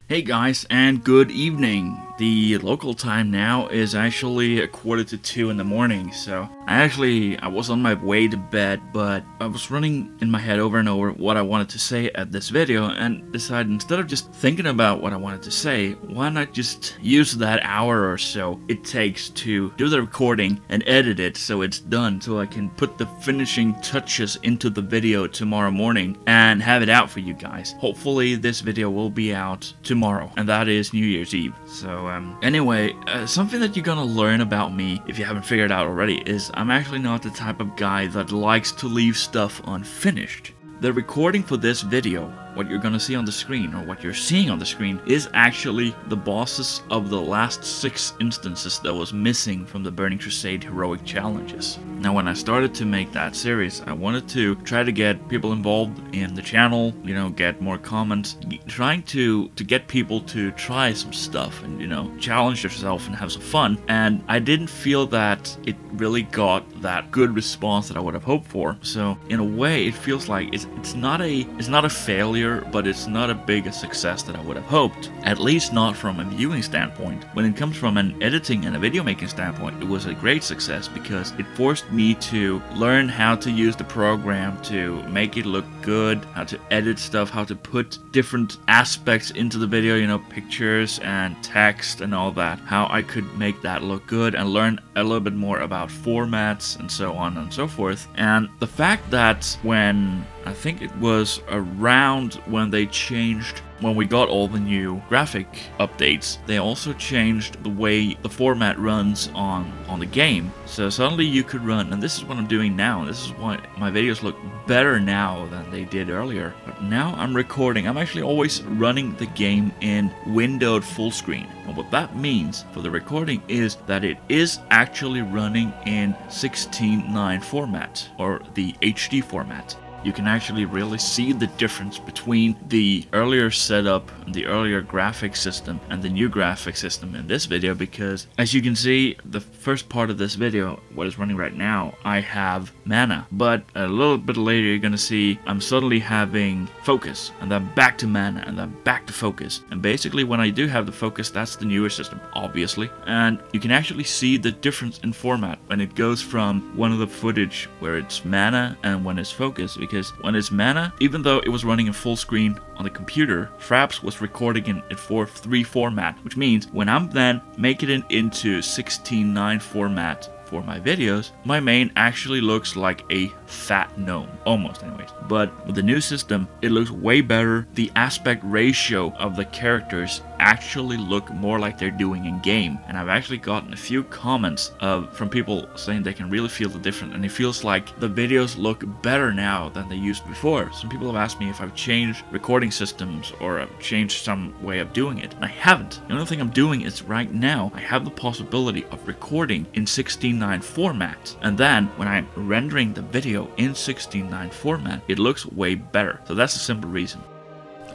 Hey guys, and good evening. The local time now is actually 1:45 in the morning, so I was on my way to bed, but I was running in my head over and over what I wanted to say at this video and decided instead of just thinking about what I wanted to say, why not just use that hour or so it takes to do the recording and edit it so it's done, so I can put the finishing touches into the video tomorrow morning and have it out for you guys. Hopefully this video will be out tomorrow, and that is New Year's Eve. So anyway, something that you're gonna learn about me, if you haven't figured out already, is I'm actually not the type of guy that likes to leave stuff unfinished. The recording for this video, what you're gonna see on the screen, or what you're seeing on the screen, is actually the bosses of the last 6 instances that was missing from the Burning Crusade heroic challenges. Now when I started to make that series, I wanted to try to get people involved in the channel, you know, get more comments, trying to get people to try some stuff and, you know, challenge yourself and have some fun. And I didn't feel that it really got that good response that I would have hoped for. So in a way, it feels like it's not a failure, but it's not a big a success that I would have hoped. At least not from a viewing standpoint. When it comes from an editing and a video making standpoint, it was a great success because it forced me to learn how to use the program to make it look good, how to edit stuff, how to put different aspects into the video, you know, pictures and text and all that, how I could make that look good and learn a little bit more about formats and so on and so forth. And the fact that when I think it was around when they changed, when we got all the new graphic updates, they also changed the way the format runs on the game. So suddenly you could run, and this is what I'm doing now, this is why my videos look better now than they did earlier. But now I'm recording, I'm actually always running the game in windowed full screen. And what that means for the recording is that it is actually running in 16:9 format, or the HD format. You can actually really see the difference between the earlier setup and the earlier graphic system and the new graphic system in this video, because as you can see, the first part of this video, what is running right now, I have mana, but a little bit later you're gonna see I'm suddenly having focus, and then back to mana, and then back to focus. And basically when I do have the focus, that's the newer system, obviously, and you can actually see the difference in format when it goes from one of the footage where it's mana and when it's focus. Because when it's mana, even though it was running in full screen on the computer, Fraps was recording in 4:3 format, which means when I'm then making it into 16:9 format for my videos, my main actually looks like a fat gnome, almost anyways. But with the new system, it looks way better. The aspect ratio of the characters actually look more like they're doing in game, and I've actually gotten a few comments from people saying they can really feel the difference, and it feels like the videos look better now than they used before. Some people have asked me if I've changed recording systems or I've changed some way of doing it, and I haven't. The only thing I'm doing is right now I have the possibility of recording in 16:9 format, and then when I'm rendering the video in 16:9 format, it looks way better. So that's a simple reason.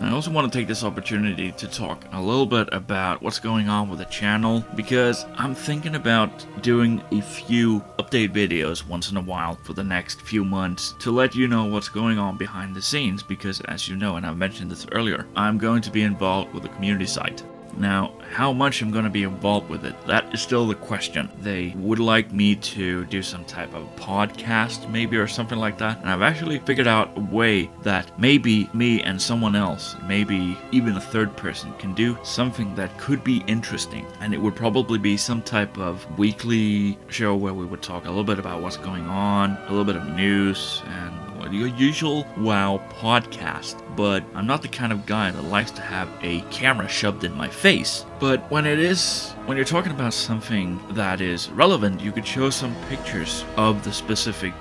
I also want to take this opportunity to talk a little bit about what's going on with the channel, because I'm thinking about doing a few update videos once in a while for the next few months to let you know what's going on behind the scenes, because as you know, and I've mentioned this earlier, I'm going to be involved with the community site. Now, how much I'm going to be involved with it, that is still the question. They would like me to do some type of podcast, maybe, or something like that. And I've actually figured out a way that maybe me and someone else, maybe even a third person, can do something that could be interesting. And it would probably be some type of weekly show where we would talk a little bit about what's going on, a little bit of news, and your usual WoW podcast. But I'm not the kind of guy that likes to have a camera shoved in my face. But when you're talking about something that is relevant, you could show some pictures of the specific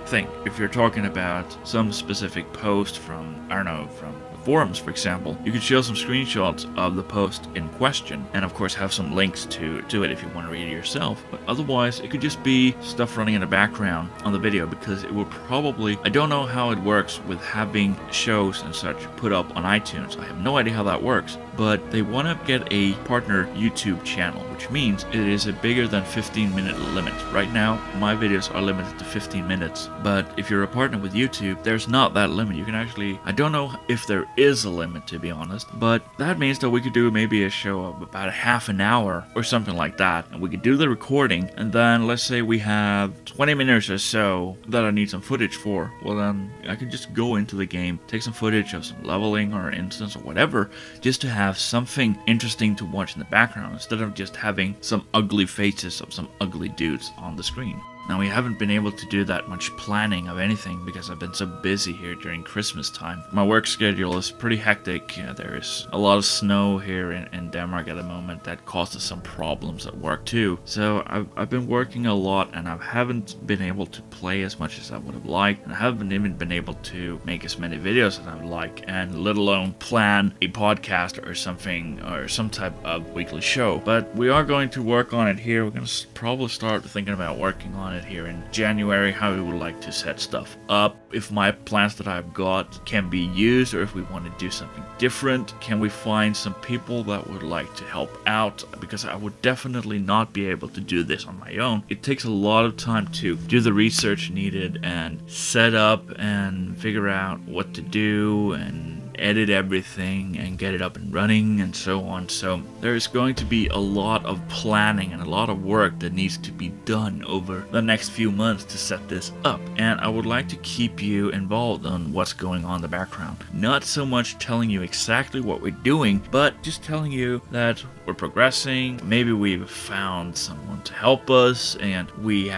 thing. If you're talking about some specific post from, I don't know, from forums, for example, you could show some screenshots of the post in question, and of course have some links to it if you want to read it yourself. But otherwise, it could just be stuff running in the background on the video, because it will probably, I don't know how it works with having shows and such put up on iTunes. I have no idea how that works, but they want to get a partner YouTube channel, which means it is a bigger than 15-minute limit. Right now, my videos are limited to 15 minutes, but if you're a partner with YouTube, there's not that limit. You can actually, I don't know if there is a limit, to be honest. But that means that we could do maybe a show of about a half an hour or something like that. And we could do the recording, and then let's say we have 20 minutes or so that I need some footage for. Well, then I could just go into the game, take some footage of some leveling or instance or whatever, just to have something interesting to watch in the background instead of just having some ugly faces of some ugly dudes on the screen. Now, we haven't been able to do that much planning of anything because I've been so busy here during Christmas time. My work schedule is pretty hectic. There is a lot of snow here in Denmark at the moment that causes some problems at work too. So I've been working a lot, and I haven't been able to play as much as I would have liked, and I haven't even been able to make as many videos as I would like, and let alone plan a podcast or something, or some type of weekly show. But we are going to work on it here. We're going to probably start thinking about working on it here in January, how we would like to set stuff up, if my plans that I've got can be used, or if we want to do something different. Can we find some people that would like to help out, because I would definitely not be able to do this on my own. It takes a lot of time to do the research needed and set up and figure out what to do and edit everything and get it up and running and so on. So there is going to be a lot of planning and a lot of work that needs to be done over the next few months to set this up, and I would like to keep you involved on what's going on in the background. Not so much telling you exactly what we're doing, but just telling you that we're progressing. Maybe we've found someone to help us, and we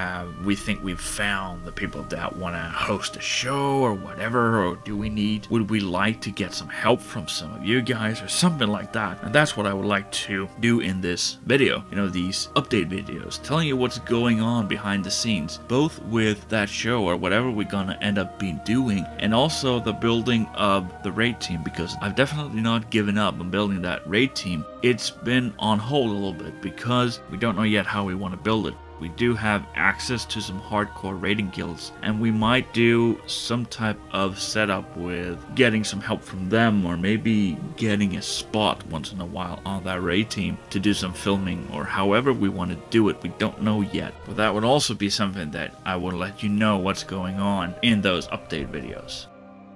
think we've found the people that want to host a show or whatever. Or would we like to get some help from some of you guys or something like that? And that's what I would like to do in this video. You know, these update videos telling you what's going on behind the scenes, both with that show or whatever we're gonna end up doing, and also the building of the raid team, because I've definitely not given up on building that raid team. It's been on hold a little bit because we don't know yet how we want to build it. We do have access to some hardcore raiding guilds, and we might do some type of setup with getting some help from them, or maybe getting a spot once in a while on that raid team to do some filming, or however we want to do it. We don't know yet, but that would also be something that I will let you know what's going on in those update videos.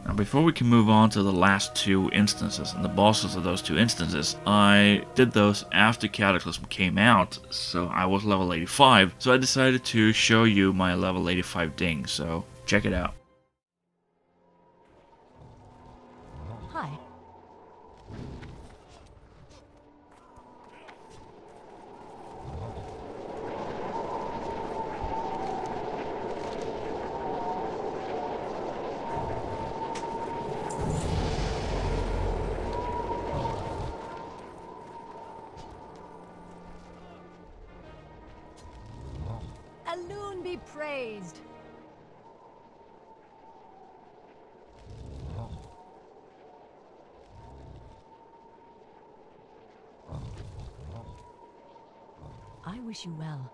Now, before we can move on to the last two instances and the bosses of those two instances, I did those after Cataclysm came out, so I was level 85, so I decided to show you my level 85 ding, so check it out. Hi. Alune be praised. I wish you well.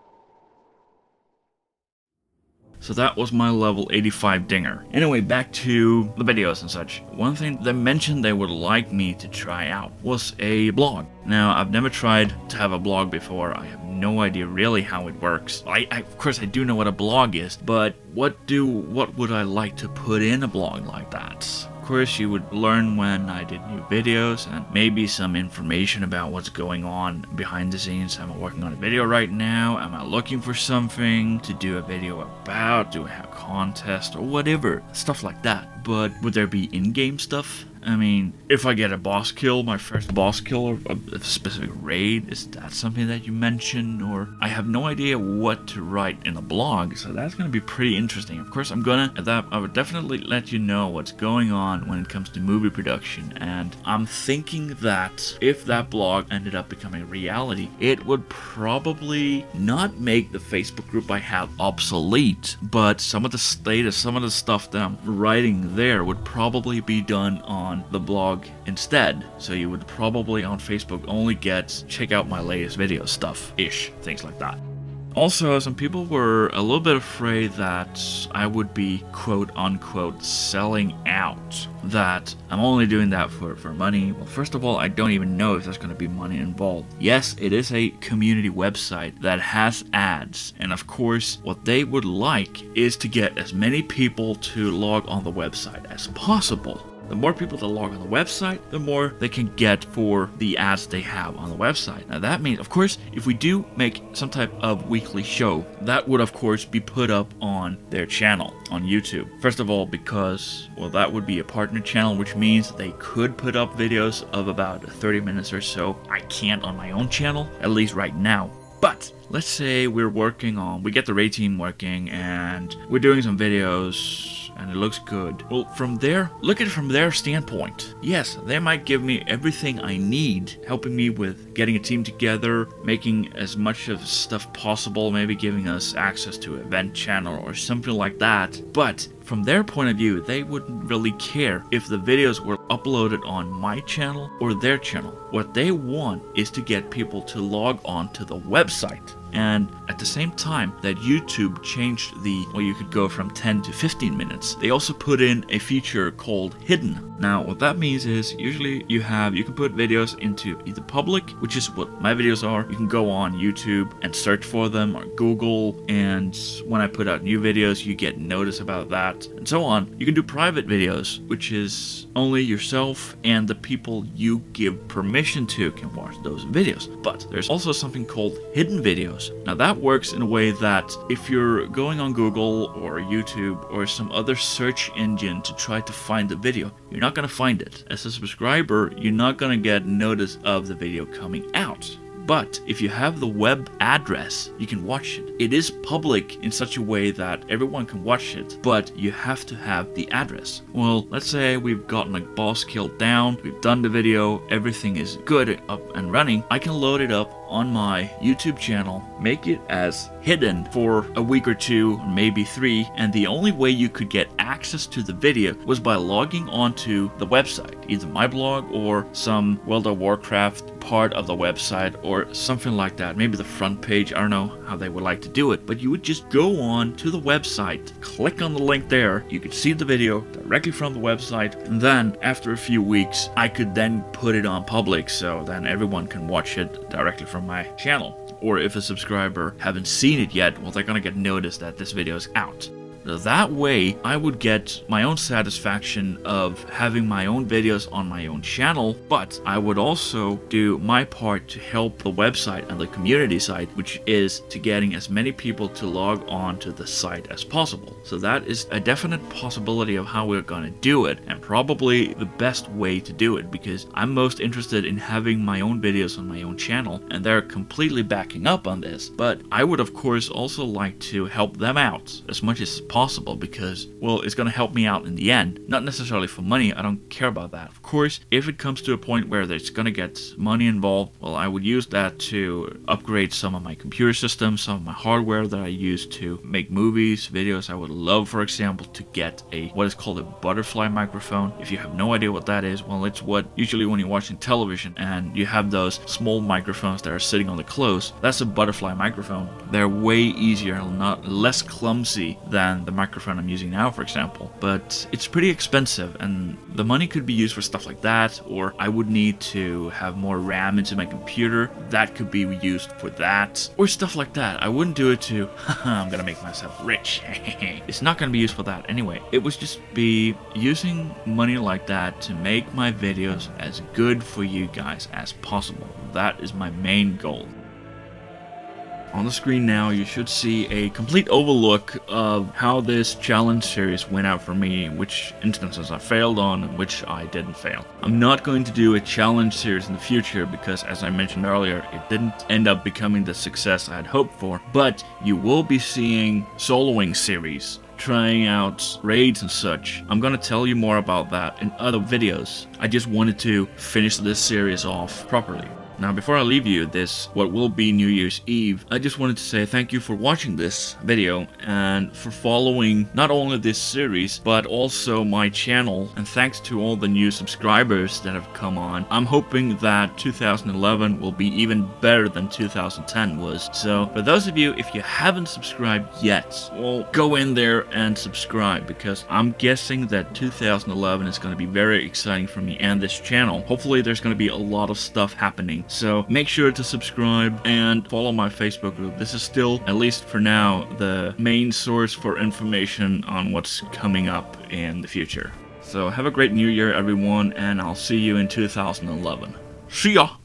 So that was my level 85 dinger. Anyway, back to the videos and such. One thing they mentioned they would like me to try out was a blog. Now, I've never tried to have a blog before. I have no idea really how it works. Of course, I do know what a blog is, but what would I like to put in a blog like that? Of course, you would learn when I did new videos, and maybe some information about what's going on behind the scenes. Am I working on a video right now? Am I looking for something to do a video about? Do I have a contest or whatever? Stuff like that. But would there be in-game stuff? I mean, if I get a boss kill, my first boss kill of a specific raid, is that something that you mention? Or I have no idea what to write in a blog, so that's going to be pretty interesting. Of course, I would definitely let you know what's going on when it comes to movie production, and I'm thinking that if that blog ended up becoming reality, it would probably not make the Facebook group I have obsolete, but some of the status, some of the stuff that I'm writing there would probably be done on the blog instead. So you would probably on Facebook only get check out my latest video stuff-ish, things like that. Also, some people were a little bit afraid that I would be quote-unquote selling out, that I'm only doing that for money. Well, first of all, I don't even know if there's going to be money involved. Yes, it is a community website that has ads, and of course, what they would like is to get as many people to log on the website as possible. the more people that log on the website, the more they can get for the ads they have on the website. Now that means, of course, if we do make some type of weekly show, that would of course be put up on their channel on YouTube. First of all, because, well, that would be a partner channel, which means they could put up videos of about 30 minutes or so. I can't on my own channel, at least right now. But let's say we get the raid team working and we're doing some videos and it looks good. Well, from there, look at it from their standpoint. Yes, they might give me everything I need, helping me with getting a team together, making as much of stuff possible, maybe giving us access to an event channel or something like that. But from their point of view, they wouldn't really care if the videos were uploaded on my channel or their channel. What they want is to get people to log on to the website. And at the same time that YouTube changed you could go from 10 to 15 minutes, they also put in a feature called hidden. Now, what that means is usually you can put videos into either public, which is what my videos are. You can go on YouTube and search for them, or Google, and when I put out new videos, you get notice about that, and so on. You can do private videos, which is only yourself and the people you give permission to can watch those videos. But there's also something called hidden videos. Now that works in a way that if you're going on Google or YouTube or some other search engine to try to find the video, you're not going to find it. As a subscriber, you're not going to get notice of the video coming out. But if you have the web address, you can watch it. It is public in such a way that everyone can watch it, but you have to have the address. Well, let's say we've gotten a boss killed down, we've done the video, everything is good, up and running. I can load it up on my YouTube channel, make it as hidden for a week or two, maybe 3, and the only way you could get access to the video was by logging onto the website, either my blog or some World of Warcraft part of the website or something like that, maybe the front page. I don't know how they would like to do it, but you would just go on to the website, click on the link there, you could see the video directly from the website, and then after a few weeks I could then put it on public, so then everyone can watch it directly from my channel. Or if a subscriber haven't seen it yet, well, they're gonna get notice that this video is out. That way, I would get my own satisfaction of having my own videos on my own channel, but I would also do my part to help the website and the community site, which is to getting as many people to log on to the site as possible. So that is a definite possibility of how we're gonna do it, and probably the best way to do it, because I'm most interested in having my own videos on my own channel, and they're completely backing up on this. But I would of course also like to help them out as much as possible, because, well, it's going to help me out in the end. Not necessarily for money, I don't care about that. Of course, if it comes to a point where there's going to get money involved, well, I would use that to upgrade some of my computer systems, some of my hardware that I use to make movies, videos. I would love, for example, to get what is called a butterfly microphone. If you have no idea what that is, well, it's what usually when you're watching television and you have those small microphones that are sitting on the clothes, that's a butterfly microphone. They're way easier and less clumsy than the microphone I'm using now, for example, but it's pretty expensive, and the money could be used for stuff like that, or I would need to have more RAM into my computer. That could be used for that, or stuff like that. I wouldn't do it to, I'm gonna make myself rich. It's not gonna be used for that anyway. It would just be using money like that to make my videos as good for you guys as possible. That is my main goal. On the screen now, you should see a complete overlook of how this challenge series went out for me, which instances I failed on and which I didn't fail. I'm not going to do a challenge series in the future because, as I mentioned earlier, it didn't end up becoming the success I had hoped for, but you will be seeing soloing series, trying out raids and such. I'm gonna tell you more about that in other videos. I just wanted to finish this series off properly. Now, before I leave you what will be New Year's Eve, I just wanted to say thank you for watching this video and for following not only this series, but also my channel. And thanks to all the new subscribers that have come on. I'm hoping that 2011 will be even better than 2010 was. So for those of you, if you haven't subscribed yet, well, go in there and subscribe, because I'm guessing that 2011 is going to be very exciting for me and this channel. Hopefully there's going to be a lot of stuff happening. So make sure to subscribe and follow my Facebook group. This is still, at least for now, the main source for information on what's coming up in the future. So have a great new year, everyone, and I'll see you in 2011. See ya!